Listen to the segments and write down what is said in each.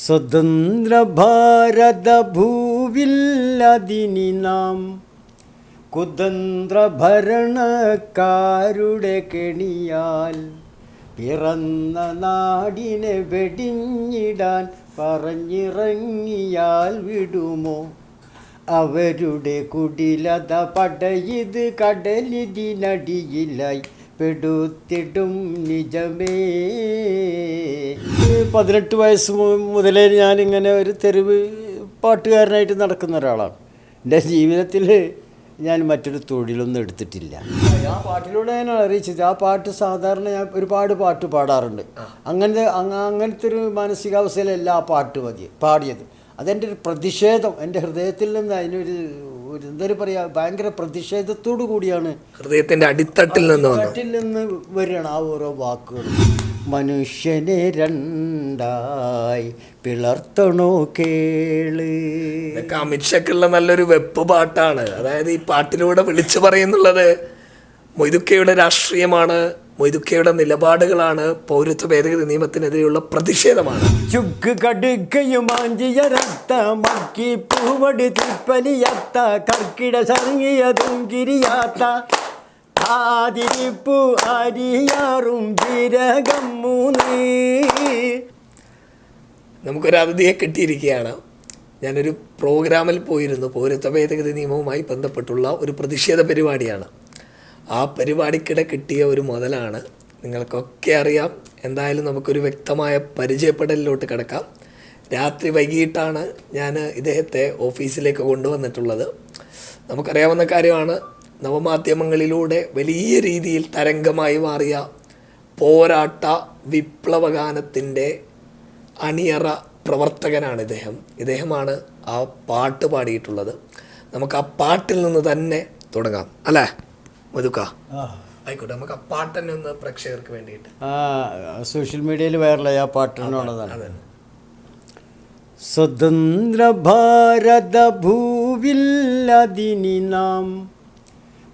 സ്വതന്ത്ര ഭാരത ഭൂവില്ലതിനി നാം കുതന്ത്ര ഭരണക്കാരുടെ കെണിയാൽ പിറന്ന നാടിനെ വെടിഞ്ഞിടാൻ പറഞ്ഞിറങ്ങിയാൽ വിടുമോ അവരുടെ കുടിലത പടയത് കടലിതിനടിയിലായി പെടുത്തിടും നിജമേ. 18 വയസ്സ് മുതലേ ഞാനിങ്ങനെ ഒരു തെരുവ് പാട്ടുകാരനായിട്ട് നടക്കുന്ന ഒരാളാണ്. എൻ്റെ ജീവിതത്തിൽ ഞാൻ മറ്റൊരു തൊഴിലൊന്നും എടുത്തിട്ടില്ല. ആ പാട്ടിലൂടെ ഞാൻ അറിയിച്ചത് ആ പാട്ട് സാധാരണ ഞാൻ ഒരുപാട് പാട്ട് പാടാറുണ്ട്. അങ്ങനത്തെ ഒരു മാനസികാവസ്ഥയിലല്ല ആ പാട്ട് പാടിയത്. അതെൻ്റെ ഒരു പ്രതിഷേധം, എൻ്റെ ഹൃദയത്തിൽ നിന്ന് അതിനൊരു എന്തൊരു പറയുക, ഭയങ്കര പ്രതിഷേധത്തോടു കൂടിയാണ് ഹൃദയത്തിൻ്റെ അടിത്തട്ടിൽ നിന്ന് വരികയാണ് ആ ഓരോ വാക്കുകളും. മനുഷ്യനെ രണ്ടായി പിളർത്തണോ കേള്. അമിത്ഷക്കുള്ള നല്ലൊരു വെപ്പ് പാട്ടാണ്. അതായത് ഈ പാട്ടിലൂടെ വിളിച്ചു പറയുന്നുള്ളത് മൊയ്തുക്കയുടെ രാഷ്ട്രീയമാണ്, മൊയ്തുക്കയുടെ നിലപാടുകളാണ്, പൗരത്വ ഭേദഗതി നിയമത്തിനെതിരെയുള്ള പ്രതിഷേധമാണ്. ചുക്ക് കടുക്കയും ആഞ്ചിയരത്തമക്കി പൂവട് തിപ്പലിയത്ത കർക്കിട സർങ്ങിയതും കിരിയാത്ത ആതിരിപ്പു അരിയാറും ജീരകം 3. നമുക്കൊരു അതിഥിയെ കിട്ടിയിരിക്കുകയാണ്. ഞാനൊരു പ്രോഗ്രാമിൽ പോയിരുന്നു. പൗരത്വ ഭേദഗതി നിയമവുമായി ബന്ധപ്പെട്ടുള്ള ഒരു പ്രതിഷേധ പരിപാടിയാണ്. ആ പരിപാടിക്കിടെ കിട്ടിയ ഒരു മുതലാണ്. നിങ്ങൾക്കൊക്കെ അറിയാം. എന്തായാലും നമുക്കൊരു വ്യക്തമായ പരിചയപ്പെടലിലോട്ട് കിടക്കാം. രാത്രി വൈകിട്ടാണ് ഞാൻ ഇദ്ദേഹത്തെ ഓഫീസിലേക്ക് കൊണ്ടുവന്നിട്ടുള്ളത്. നമുക്കറിയാവുന്ന കാര്യമാണ്, നവമാധ്യമങ്ങളിലൂടെ വലിയ രീതിയിൽ തരംഗമായി മാറിയ പോരാട്ട വിപ്ലവഗാനത്തിൻ്റെ അണിയറ പ്രവർത്തകനാണ് ഇദ്ദേഹമാണ് ആ പാട്ട് പാടിയിട്ടുള്ളത്. നമുക്ക് ആ പാട്ടിൽ നിന്ന് തന്നെ തുടങ്ങാം അല്ലേ മധുക്ക? ആയിക്കോട്ടെ, നമുക്ക് ആ പാട്ട് തന്നെ ഒന്ന് പ്രേക്ഷകർക്ക് വേണ്ടിയിട്ട്. സോഷ്യൽ മീഡിയയിൽ വൈറലായ ആ പാട്ടിനുള്ളതാണ്. സ്വതന്ത്ര ഭാരത ഭൂവില്ലതിനി നാം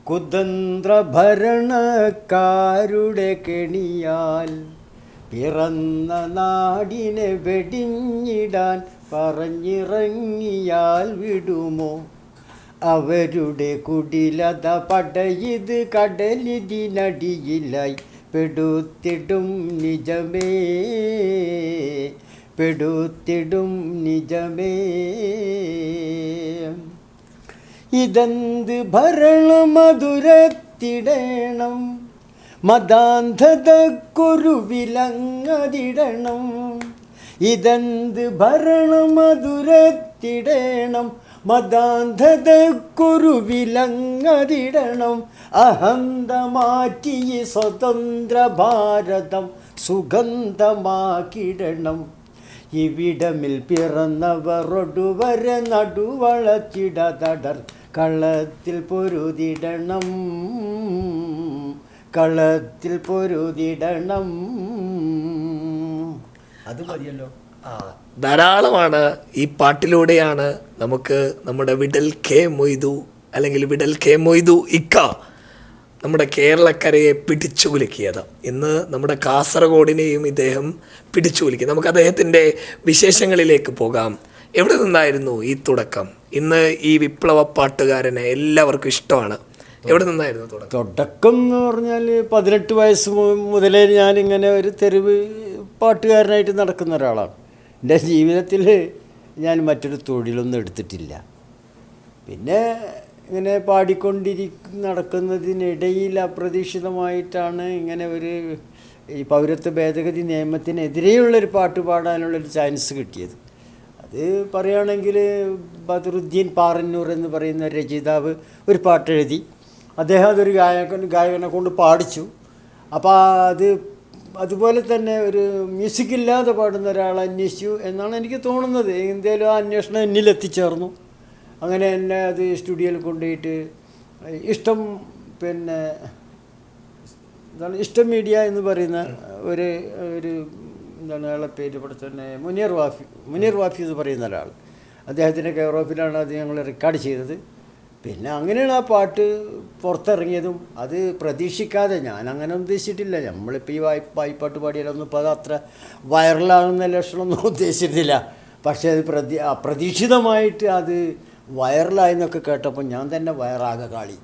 കുതന്ത്ര ഭരണക്കാരുടെ കെണിയാൽ പിറന്ന നാടിനെ വെടിഞ്ഞിടാൻ പറഞ്ഞിറങ്ങിയാൽ വിടുമോ അവരുടെ കുടിലത പടയത് കടലിതിനടിയിലായി പെടുത്തിടും നിജമേ, പെടുത്തിടും നിജമേ. ഇതെന്ത് ഭരണമധുരത്തിടണം, മതാന്ധതക്കൊരു വിലങ്ങതിടണം. ഇതെന്ത് ഭരണമധുരത്തിടണം, മതാന്ധതക്കൊരു വിലങ്ങതിടണം. അഹന്ത മാറ്റി സ്വതന്ത്ര ഭാരതം സുഗന്ധമാക്കിടണം. ഇവിടമിൽ പിറന്നവരൊടുവരെ നടുവളച്ചിടതടർ കളത്തിൽ പൊരുതിടണം, കളത്തിൽ പൊരുതിടണം. അത് മതിയല്ലോ. ധാരാളമാണ്. ഈ പാട്ടിലൂടെയാണ് നമുക്ക് നമ്മുടെ വിടൽ കെ മൊയ്തു അല്ലെങ്കിൽ വിടൽ കെ മൊയ്തു ഇക്ക നമ്മുടെ കേരളക്കരയെ പിടിച്ചു കുലുക്കിയത്. ഇന്ന് നമ്മുടെ കാസർഗോഡിനെയും ഇദ്ദേഹം പിടിച്ചു കുലുക്കി. നമുക്ക് അദ്ദേഹത്തിൻ്റെ വിശേഷങ്ങളിലേക്ക് പോകാം. എവിടെ നിന്നായിരുന്നു ഈ തുടക്കം? ഇന്ന് ഈ വിപ്ലവ പാട്ടുകാരനെ എല്ലാവർക്കും ഇഷ്ടമാണ്. എവിടെ നിന്നായിരുന്നു തുടക്കം എന്ന് പറഞ്ഞാൽ 18 വയസ്സ് മുതലേ ഞാനിങ്ങനെ ഒരു തെരുവ് പാട്ടുകാരനായിട്ട് നടക്കുന്ന ഒരാളാണ്. എൻ്റെ ജീവിതത്തിൽ ഞാൻ മറ്റൊരു തൊഴിലൊന്നും എടുത്തിട്ടില്ല. പിന്നെ ഇങ്ങനെ നടക്കുന്നതിനിടയിൽ അപ്രതീക്ഷിതമായിട്ടാണ് ഇങ്ങനെ ഈ പൗരത്വ ഭേദഗതി നിയമത്തിനെതിരെയുള്ളൊരു പാട്ട് പാടാനുള്ളൊരു ചാൻസ് കിട്ടിയത്. അത് പറയുകയാണെങ്കിൽ ബദറുദ്ദീൻ പാറന്നൂർ എന്ന് പറയുന്ന രചയിതാവ് ഒരു പാട്ടെഴുതി, അദ്ദേഹം അതൊരു ഗായകനെ കൊണ്ട് പാടിച്ചു. അപ്പോൾ അതുപോലെ തന്നെ ഒരു മ്യൂസിക്കില്ലാതെ പാടുന്ന ഒരാളെ അന്വേഷിച്ചു എന്നാണ് എനിക്ക് തോന്നുന്നത്. എന്തായാലും ആ അന്വേഷണം എന്നിൽ എത്തിച്ചേർന്നു. അങ്ങനെ എന്നെ അത് സ്റ്റുഡിയോയിൽ കൊണ്ടുപോയിട്ട് ഇഷ്ടം ഇഷ്ടം മീഡിയ എന്ന് പറയുന്ന ഒരു എന്താണ് അയാളെ പേര് ഇവിടെ തന്നെ മുനീർ വാഫി എന്ന് പറയുന്ന ഒരാൾ, അദ്ദേഹത്തിൻ്റെ കെയർ ഓഫിലാണ് അത് ഞങ്ങൾ റെക്കോർഡ് ചെയ്തത്. പിന്നെ അങ്ങനെയാണ് ആ പാട്ട് പുറത്തിറങ്ങിയതും. അത് പ്രതീക്ഷിക്കാതെ, ഞാൻ അങ്ങനെ ഉദ്ദേശിച്ചിട്ടില്ല. നമ്മളിപ്പോൾ ഈ വായ്പാട്ട് പാടിയാലൊന്നും ഇപ്പോൾ അത് അത്ര വൈറലാകുന്ന ലക്ഷണമൊന്നും ഉദ്ദേശിച്ചിട്ടില്ല. പക്ഷേ അത് അപ്രതീക്ഷിതമായിട്ട് അത് വൈറലായി എന്നൊക്കെ കേട്ടപ്പോൾ ഞാൻ തന്നെ വയറാകെ കാളി.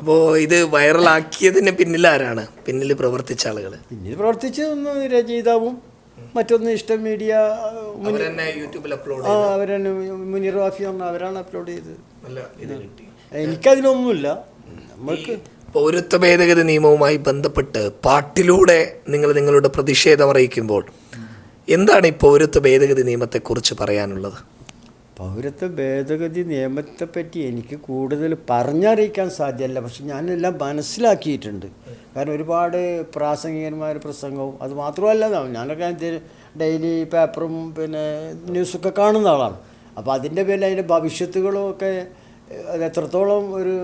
അപ്പോൾ ഇത് വൈറലാക്കിയതിന് പിന്നിൽ ആരാണ് പിന്നിൽ പ്രവർത്തിച്ച ആളുകൾ? പിന്നിൽ പ്രവർത്തിച്ച് ഒന്ന് രചയിതാവും മറ്റൊന്ന് ഇഷ്ടം മീഡിയ യൂട്യൂബിൽ അപ്ലോഡ് അവരാണ് മുനീർ വാഫി പറഞ്ഞ അവരാണ് അപ്ലോഡ് ചെയ്തത്. എനിക്കതിനൊന്നുമില്ല. നമ്മൾക്ക് പൗരത്വ ഭേദഗതി നിയമവുമായി ബന്ധപ്പെട്ട് പാട്ടിലൂടെ നിങ്ങൾ നിങ്ങളുടെ പ്രതിഷേധം അറിയിക്കുമ്പോൾ എന്താണ് ഈ പൗരത്വ ഭേദഗതി നിയമത്തെക്കുറിച്ച് പറയാനുള്ളത്? പൗരത്വ ഭേദഗതി നിയമത്തെപ്പറ്റി എനിക്ക് കൂടുതൽ പറഞ്ഞറിയിക്കാൻ സാധ്യമല്ല. പക്ഷെ ഞാനെല്ലാം മനസ്സിലാക്കിയിട്ടുണ്ട്. കാരണം ഒരുപാട് പ്രാസംഗികന്മാർ പ്രസംഗവും, അത് മാത്രമല്ല ഞാനൊക്കെ ഡെയിലി പേപ്പറും പിന്നെ ന്യൂസൊക്കെ കാണുന്ന ആളാണ്. അപ്പോൾ അതിൻ്റെ പേരിൽ അതിൻ്റെ ഭവിഷ്യത്തുകളും ഒക്കെ അത് എത്രത്തോളം ഒരു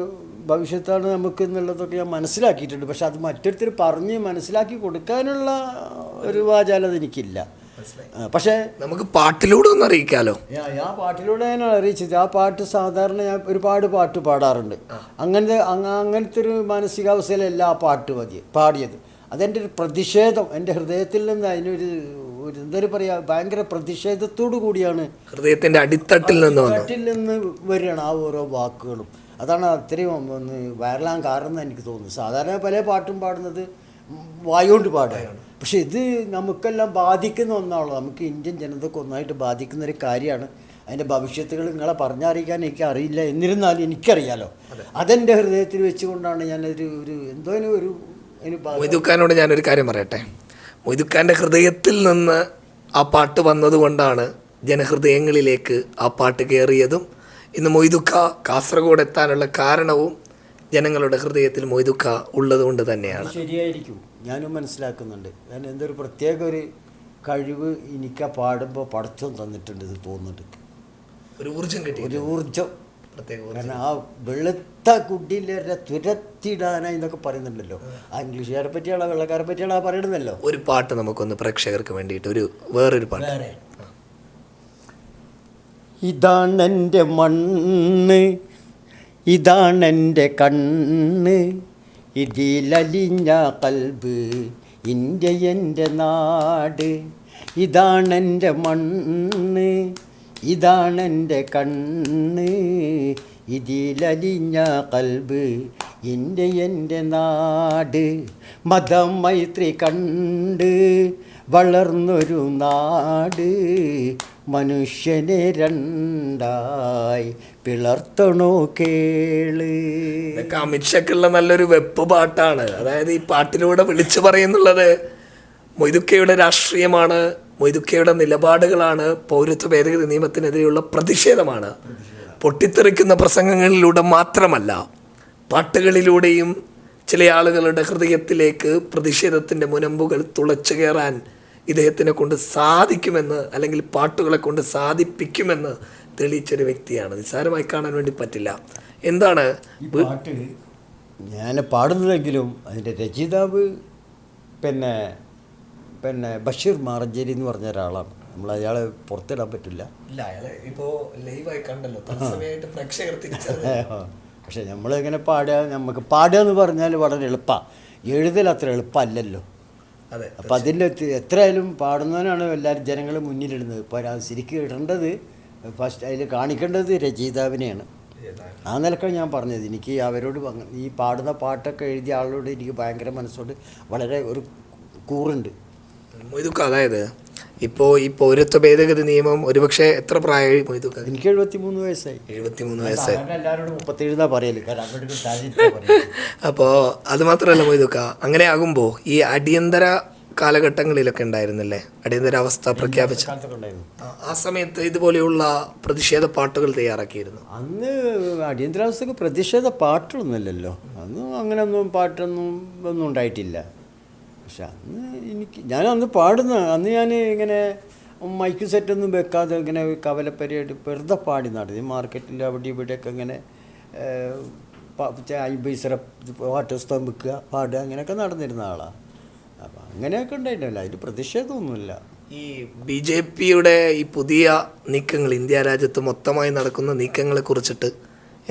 ഭവിഷ്യത്താണ് നമുക്ക് എന്നുള്ളതൊക്കെ ഞാൻ മനസ്സിലാക്കിയിട്ടുണ്ട്. പക്ഷെ അത് മറ്റൊരുത്തർ പറഞ്ഞ് മനസ്സിലാക്കി കൊടുക്കാനുള്ള ഒരു വാചാലത എനിക്കില്ല. പക്ഷേ നമുക്ക് പാട്ടിലൂടെ ഒന്ന് അറിയിക്കാമല്ലോ. ആ പാട്ടിലൂടെ ഞാൻ അറിയിച്ചത്, ആ പാട്ട് സാധാരണ ഞാൻ ഒരുപാട് പാട്ട് പാടാറുണ്ട്. അങ്ങനത്തെ ഒരു മാനസികാവസ്ഥയിലല്ല ആ പാട്ട് പാടിയത്. അതെൻ്റെ ഒരു പ്രതിഷേധം, എൻ്റെ ഹൃദയത്തിൽ നിന്ന് അതിനൊരു എന്തൊരു പറയുക, ഭയങ്കര പ്രതിഷേധത്തോടു കൂടിയാണ്, ഹൃദയത്തിൻ്റെ അടിത്തട്ടിൽ നിന്ന് വരികയാണ് ആ ഓരോ വാക്കുകളും. അതാണ് അത്രയും ഒന്ന് വൈറലാകാൻ കാരണം എനിക്ക് തോന്നുന്നു. സാധാരണ പല പാട്ടും പാടുന്നത് വായുകൊണ്ട് പാടുകയാണ്. പക്ഷെ ഇത് നമുക്കെല്ലാം ബാധിക്കുന്ന ഒന്നാണല്ലോ. നമുക്ക് ഇന്ത്യൻ ജനതയ്ക്ക് ഒന്നായിട്ട് ബാധിക്കുന്ന ഒരു കാര്യമാണ്. അതിൻ്റെ ഭവിഷ്യത്തുകൾ നിങ്ങളെ പറഞ്ഞറിയിക്കാൻ എനിക്ക് അറിയില്ല. എന്നിരുന്നാലും എനിക്കറിയാലോ. അതെൻ്റെ ഹൃദയത്തിൽ വെച്ചുകൊണ്ടാണ് ഞാനൊരു എന്തോ ഒരു മൊയ്തുഖാനോട് ഞാനൊരു കാര്യം പറയട്ടെ. മൊയ്തുഖാൻ്റെ ഹൃദയത്തിൽ നിന്ന് ആ പാട്ട് വന്നതുകൊണ്ടാണ് ജനഹൃദയങ്ങളിലേക്ക് ആ പാട്ട് കയറിയതും ഇന്ന് മൊയ്തുഖ കാസർഗോഡ് എത്താനുള്ള കാരണവും ജനങ്ങളുടെ ഹൃദയത്തിൽ മൊയ്തുഖ ഉള്ളതുകൊണ്ട് തന്നെയാണ്. ശരിയായിരിക്കും, ഞാനും മനസ്സിലാക്കുന്നുണ്ട്. ഞാൻ എന്തൊരു പ്രത്യേക ഒരു കഴിവ് എനിക്ക് പാടുമ്പോൾ പടച്ചോൻ തന്നിട്ടുണ്ട്. ഇത് തോന്നുന്നുണ്ട് ഒരു ഊർജ്ജം കിട്ടി, ഒരു ഊർജ്ജം. കാരണം ആ വെളുത്ത കുട്ടിയിലെ തുരത്തിടാനായി എന്നൊക്കെ പറയുന്നുണ്ടല്ലോ. ആ ഇംഗ്ലീഷുകാരെ പറ്റിയാണോ വെള്ളക്കാരെ പറ്റിയാണോ പറയുന്നല്ലോ. ഒരു പാട്ട് നമുക്കൊന്ന് പ്രേക്ഷകർക്ക് വേണ്ടിയിട്ട് വേറൊരു പാട്ട്. ഇതാണെൻ്റെ മണ്ണ്, ഇതാണെൻ്റെ കണ്ണ്, ഇതിലലിഞ്ഞ കൽബ് ഇന്ത്യ എൻ്റെ നാട്. ഇതാണെൻ്റെ മണ്ണ്, ഇതാണെൻ്റെ കണ്ണ്, ഇതിലലിഞ്ഞ കൽബ് ഇന്ത്യ എൻ്റെ നാട്. മതം മൈത്രി കണ്ട് വളർന്നൊരു നാട്, മനുഷ്യനെ രണ്ടായി പിളർത്തണോ കേള്. അമിത്ഷക്കുള്ള നല്ലൊരു വെപ്പ് പാട്ടാണ്. അതായത് ഈ പാട്ടിലൂടെ വിളിച്ചു പറയുന്നുള്ളത് മൊയ്തുക്കയുടെ രാഷ്ട്രീയമാണ്, മൊയ്തുക്കയുടെ നിലപാടുകളാണ്, പൗരത്വ ഭേദഗതി നിയമത്തിനെതിരെയുള്ള പ്രതിഷേധമാണ്. പൊട്ടിത്തെറിക്കുന്ന പ്രസംഗങ്ങളിലൂടെ മാത്രമല്ല, പാട്ടുകളിലൂടെയും ചില ആളുകളുടെ ഹൃദയത്തിലേക്ക് പ്രതിഷേധത്തിൻ്റെ മുനമ്പുകൾ തുളച്ചു കയറാൻ ഇദ്ദേഹത്തിനെ കൊണ്ട് സാധിക്കുമെന്ന്, അല്ലെങ്കിൽ പാട്ടുകളെ കൊണ്ട് സാധിപ്പിക്കുമെന്ന് തെളിയിച്ചൊരു വ്യക്തിയാണ്. നിസ്സാരമായി കാണാൻ വേണ്ടി പറ്റില്ല. എന്താണ് പാട്ട് ഞാൻ പാടുന്നതെങ്കിലും അതിൻ്റെ രചയിതാവ് പിന്നെ ബഷീർ മാറഞ്ചേരി എന്ന് പറഞ്ഞ ഒരാളാണ്. നമ്മൾ അയാളെ പുറത്തിടാൻ പറ്റില്ല. പക്ഷെ നമ്മളിങ്ങനെ നമുക്ക് പാടുക എന്ന് പറഞ്ഞാൽ വളരെ എളുപ്പമാണ്. എഴുതൽ അത്ര എളുപ്പമല്ലല്ലോ. അപ്പം അതിൻ്റെ എത്രയായാലും പാടുന്നവനാണ് എല്ലാവരും ജനങ്ങൾ മുന്നിലിടുന്നത്. ഇപ്പോൾ ശരിക്കും ഇടേണ്ടത് ഫസ്റ്റ് അതിൽ കാണിക്കേണ്ടത് രചയിതാവിനെയാണ്. ആ നിലക്കാണ് ഞാൻ പറഞ്ഞത്. എനിക്ക് അവരോട് ഈ പാടുന്ന പാട്ടൊക്കെ എഴുതിയ ആളോട് എനിക്ക് ഭയങ്കര മനസ്സോട് വളരെ ഒരു കൂറുണ്ട്. മൊയ്തുക്ക, അതായത് ഇപ്പോൾ ഈ പൗരത്വ ഭേദഗതി നിയമം ഒരുപക്ഷെ എത്ര പ്രായമായി മൊയ്തുക്ക? എനിക്ക് 73 വയസ്സായി. 73 വയസ്സായി. എല്ലാവരോടും 37 പറയല്. അപ്പോൾ അത് മാത്രമല്ല മൊയ്തുക്ക, അങ്ങനെ ആകുമ്പോൾ ഈ അടിയന്തര കാലഘട്ടങ്ങളിലൊക്കെ ഉണ്ടായിരുന്നില്ലേ, അടിയന്തരാവസ്ഥ പ്രഖ്യാപിച്ച ആ സമയത്ത് ഇതുപോലെയുള്ള പ്രതിഷേധ പാട്ടുകൾ തയ്യാറാക്കിയിരുന്നു. അന്ന് അടിയന്തരാവസ്ഥക്ക് പ്രതിഷേധ പാട്ടുകളൊന്നുമില്ലല്ലോ. അന്ന് അങ്ങനെയൊന്നും ഒന്നും ഉണ്ടായിട്ടില്ല. പക്ഷെ ഞാൻ അന്ന് അന്ന് ഞാൻ ഇങ്ങനെ മൈക്ക് സെറ്റൊന്നും വെക്കാതെ ഇങ്ങനെ കവലപ്പരിയായിട്ട് വെറുതെ പാടി നടത്തി മാർക്കറ്റിൽ അവിടെ ഇവിടെയൊക്കെ ഇങ്ങനെ 50 പൈസ പാട്ടുപുസ്തകം വെക്കുക, പാടുക, അങ്ങനെയൊക്കെ നടന്നിരുന്ന ആളാണ്. അപ്പം അങ്ങനെയൊക്കെ ഉണ്ടായിട്ടില്ല. അതിൽ പ്രതിഷേധമൊന്നുമില്ല. ഈ BJPയുടെ ഈ പുതിയ നീക്കങ്ങൾ, ഇന്ത്യ രാജ്യത്ത് മൊത്തമായി നടക്കുന്ന നീക്കങ്ങളെ കുറിച്ചിട്ട്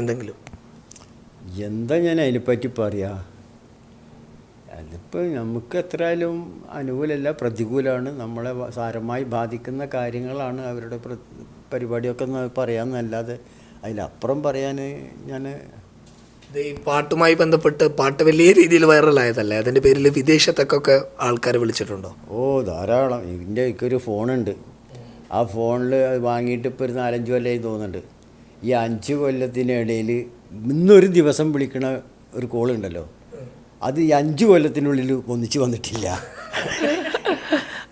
എന്തെങ്കിലും? എന്താ ഞാൻ അതിനെപ്പറ്റി പറയുക? അതിപ്പോൾ നമുക്ക് എത്രയായാലും അനുകൂലമല്ല, പ്രതികൂലമാണ്. നമ്മളെ സാരമായി ബാധിക്കുന്ന കാര്യങ്ങളാണ് അവരുടെ പരിപാടിയൊക്കെ പറയാമെന്നല്ലാതെ അതിലപ്പുറം പറയാൻ ഞാൻ... ഇത് ഈ പാട്ടുമായി ബന്ധപ്പെട്ട് പാട്ട് വലിയ രീതിയിൽ വൈറലായതല്ലേ? അതിൻ്റെ പേരിൽ വിദേശത്തൊക്കെ ആൾക്കാർ വിളിച്ചിട്ടുണ്ടോ? ഓ, ധാരാളം. എൻ്റെ ഒരു ഫോണുണ്ട്. ആ ഫോണിൽ വാങ്ങിയിട്ട് ഇപ്പോൾ ഒരു 4-5 കൊല്ലമായി തോന്നുന്നുണ്ട്. ഈ 5 കൊല്ലത്തിനിടയിൽ ഇന്നൊരു ദിവസം വിളിക്കണ ഒരു കോളുണ്ടല്ലോ, അത് ഈ 5 കൊല്ലത്തിനുള്ളിൽ ഒന്നിച്ച് വന്നിട്ടില്ല.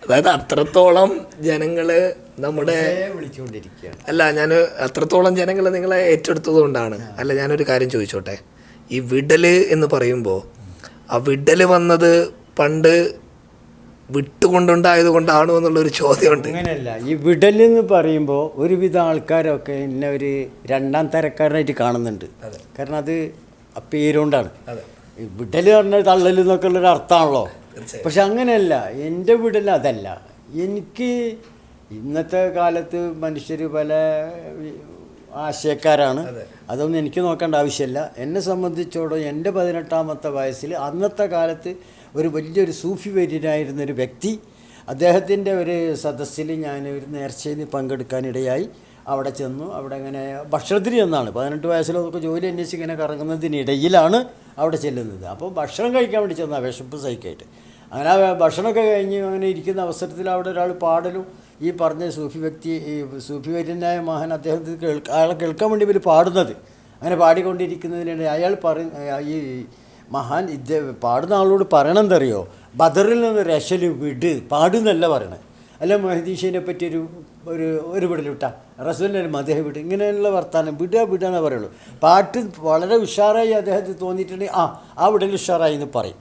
അതായത് അത്രത്തോളം ജനങ്ങൾ നമ്മുടെ വിളിച്ചുകൊണ്ടിരിക്കുകയാണ്. അല്ല, ഞാൻ അത്രത്തോളം ജനങ്ങൾ നിങ്ങളെ ഏറ്റെടുത്തത് കൊണ്ടാണ്. അല്ല, ഞാനൊരു കാര്യം ചോദിച്ചോട്ടെ. ഈ വിടൽ എന്ന് പറയുമ്പോൾ ആ വിടൽ വന്നത് പണ്ട് വിട്ടുകൊണ്ടുണ്ടായത് കൊണ്ടാണോ എന്നുള്ളൊരു ചോദ്യമുണ്ട്. അങ്ങനെയല്ല, ഈ വിടൽ എന്ന് പറയുമ്പോൾ ഒരുവിധ ആൾക്കാരൊക്കെ എന്നെ ഒരു 2ാം തരക്കാരനായിട്ട് കാണുന്നുണ്ട്. കാരണം അത് ആ പേരുകൊണ്ടാണ്. ഈ വിടൽ പറഞ്ഞാൽ തള്ളൽ എന്നൊക്കെ ഉള്ളൊരു അർത്ഥമാണല്ലോ. പക്ഷെ അങ്ങനെയല്ല, എൻ്റെ വിടൽ അതല്ല. എനിക്ക് ഇന്നത്തെ കാലത്ത് മനുഷ്യർ പല ആശയക്കാരാണ്. അതൊന്നും എനിക്ക് നോക്കേണ്ട ആവശ്യമില്ല. എന്നെ സംബന്ധിച്ചോളം എൻ്റെ 18ാമത്തെ വയസ്സിൽ അന്നത്തെ കാലത്ത് ഒരു വലിയൊരു സൂഫി വര്യനായിരുന്നൊരു വ്യക്തി, അദ്ദേഹത്തിൻ്റെ ഒരു സദസ്സിൽ ഞാൻ ഒരു നേർച്ചയിൽ പങ്കെടുക്കാനിടയായി. അവിടെ ചെന്നു. അവിടെ ഇങ്ങനെ ഭക്ഷണത്തിന് ചെന്നാണ്. 18 വയസ്സിലൊക്കെ ജോലി അന്വേഷിച്ച് ഇങ്ങനെ കറങ്ങുന്നതിനിടയിലാണ് അവിടെ ചെല്ലുന്നത്. അപ്പോൾ ഭക്ഷണം കഴിക്കാൻ വേണ്ടി ചെന്നാൽ വിശപ്പ് സഹിക്കായിട്ട്. അങ്ങനെ ആ ഭക്ഷണമൊക്കെ കഴിഞ്ഞ് അങ്ങനെ ഇരിക്കുന്ന അവസരത്തിൽ അവിടെ ഒരാൾ പാടലും ഈ പറഞ്ഞ സൂഫി വ്യക്തി, ഈ സൂഫി വര്യനായ മഹാൻ അദ്ദേഹത്തിന് അയാളെ കേൾക്കാൻ വേണ്ടി ഇവർ പാടുന്നത്. അങ്ങനെ പാടിക്കൊണ്ടിരിക്കുന്നതിനിടെ അയാൾ ഈ മഹാൻ പാടുന്ന ആളോട് പറയണമെന്തറിയോ, ബദറിൽ നിന്ന് രശല് വിട് പാടുന്നല്ല പറയണത്. അല്ല, മഹദീഷിനെ പറ്റി ഒരു വിടലിട്ട റസൂലിൻ്റെ ഒരു മദേഹ വിട്, ഇങ്ങനെയുള്ള വർത്താനം വിടുക എന്നേ പറയുള്ളൂ. പാട്ട് വളരെ ഉഷാറായി അദ്ദേഹത്തിന് തോന്നിയിട്ടുണ്ടെങ്കിൽ ആ വിടൽ ഉഷാറായി എന്ന് പറയും.